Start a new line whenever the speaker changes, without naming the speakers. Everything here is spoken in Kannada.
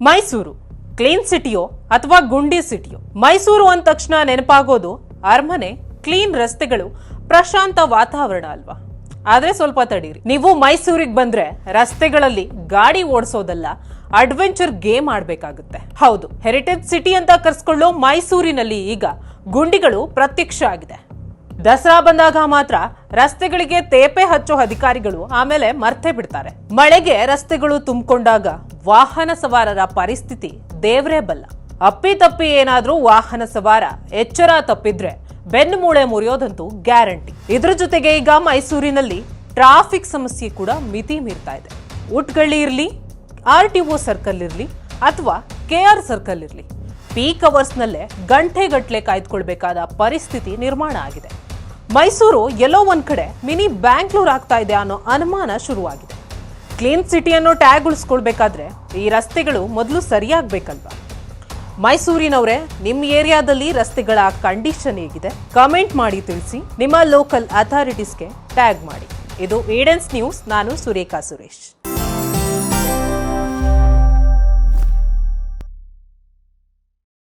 ಮೈಸೂರು ಕ್ಲೀನ್ ಸಿಟಿಯೋ ಅಥವಾ ಗುಂಡಿ ಸಿಟಿಯೋ? ಮೈಸೂರು ಅಂದ ತಕ್ಷಣ ನೆನಪಾಗೋದು ಅರಮನೆ, ಕ್ಲೀನ್ ರಸ್ತೆಗಳು, ಪ್ರಶಾಂತ ವಾತಾವರಣ ಅಲ್ವಾ? ಆದ್ರೆ ಸ್ವಲ್ಪ ತಡೀರಿ, ನೀವು ಮೈಸೂರಿಗೆ ಬಂದ್ರೆ ರಸ್ತೆಗಳಲ್ಲಿ ಗಾಡಿ ಓಡಿಸೋದಲ್ಲ, ಅಡ್ವೆಂಚರ್ ಗೇಮ್ ಆಡ್ಬೇಕಾಗುತ್ತೆ. ಹೌದು, ಹೆರಿಟೇಜ್ ಸಿಟಿ ಅಂತ ಕರೆಸ್ಕೊಳ್ಳೋ ಮೈಸೂರಿನಲ್ಲಿ ಈಗ ಗುಂಡಿಗಳು ಪ್ರತ್ಯಕ್ಷ ಆಗಿದೆ. ದಸರಾ ಬಂದಾಗ ಮಾತ್ರ ರಸ್ತೆಗಳಿಗೆ ತೇಪೆ ಹಚ್ಚೋ ಅಧಿಕಾರಿಗಳು ಆಮೇಲೆ ಮರ್ತೇ ಬಿಡ್ತಾರೆ. ಮಳೆಗೆ ರಸ್ತೆಗಳು ತುಂಬಿಕೊಂಡಾಗ ವಾಹನ ಸವಾರರ ಪರಿಸ್ಥಿತಿ ದೇವ್ರೇ ಬಲ್ಲ. ಅಪ್ಪಿತಪ್ಪಿ ಏನಾದ್ರೂ ವಾಹನ ಸವಾರ ಎಚ್ಚರ ತಪ್ಪಿದ್ರೆ ಬೆನ್ನು ಮೂಳೆ ಮುರಿಯೋದಂತೂ ಗ್ಯಾರಂಟಿ. ಇದ್ರ ಜೊತೆಗೆ ಈಗ ಮೈಸೂರಿನಲ್ಲಿ ಟ್ರಾಫಿಕ್ ಸಮಸ್ಯೆ ಕೂಡ ಮಿತಿ ಮೀರ್ತಾ ಇದೆ. ಉಟ್ಗಳ್ಳಿ ಇರ್ಲಿ, RTO ಸರ್ಕಲ್ ಇರ್ಲಿ ಅಥವಾ KR ಸರ್ಕಲ್ ಇರ್ಲಿ, ಪೀಕ್ ಅವರ್ಸ್ನಲ್ಲೇ ಗಂಟೆಗಟ್ಟಲೆ ಕಾಯ್ದುಕೊಳ್ಬೇಕಾದ ಪರಿಸ್ಥಿತಿ ನಿರ್ಮಾಣ ಆಗಿದೆ. ಮೈಸೂರು ಎಲ್ಲೋ ಒಂದ್ ಕಡೆ ಮಿನಿ ಬ್ಯಾಂಗ್ಳೂರ್ ಆಗ್ತಾ ಇದೆ ಅನ್ನೋ ಅನುಮಾನ ಶುರುವಾಗಿದೆ. ಕ್ಲೀನ್ ಸಿಟಿ ಅನ್ನೋ ಟ್ಯಾಗ್ ಉಳಿಸ್ಕೊಳ್ಬೇಕಾದ್ರೆ ಈ ರಸ್ತೆಗಳು ಮೊದಲು ಸರಿಯಾಗಬೇಕಲ್ವಾ? ಮೈಸೂರಿನವರೇ, ನಿಮ್ಮ ಏರಿಯಾದಲ್ಲಿ ರಸ್ತೆಗಳ ಕಂಡೀಷನ್ ಹೇಗಿದೆ? ಕಮೆಂಟ್ ಮಾಡಿ ತಿಳಿಸಿ. ನಿಮ್ಮ ಲೋಕಲ್ ಅಥಾರಿಟೀಸ್ಗೆ ಟ್ಯಾಗ್ ಮಾಡಿ. ಇದು ಈಡೆನ್ಸ್ ನ್ಯೂಸ್. ನಾನು ಸುರೇಖಾ ಸುರೇಶ್.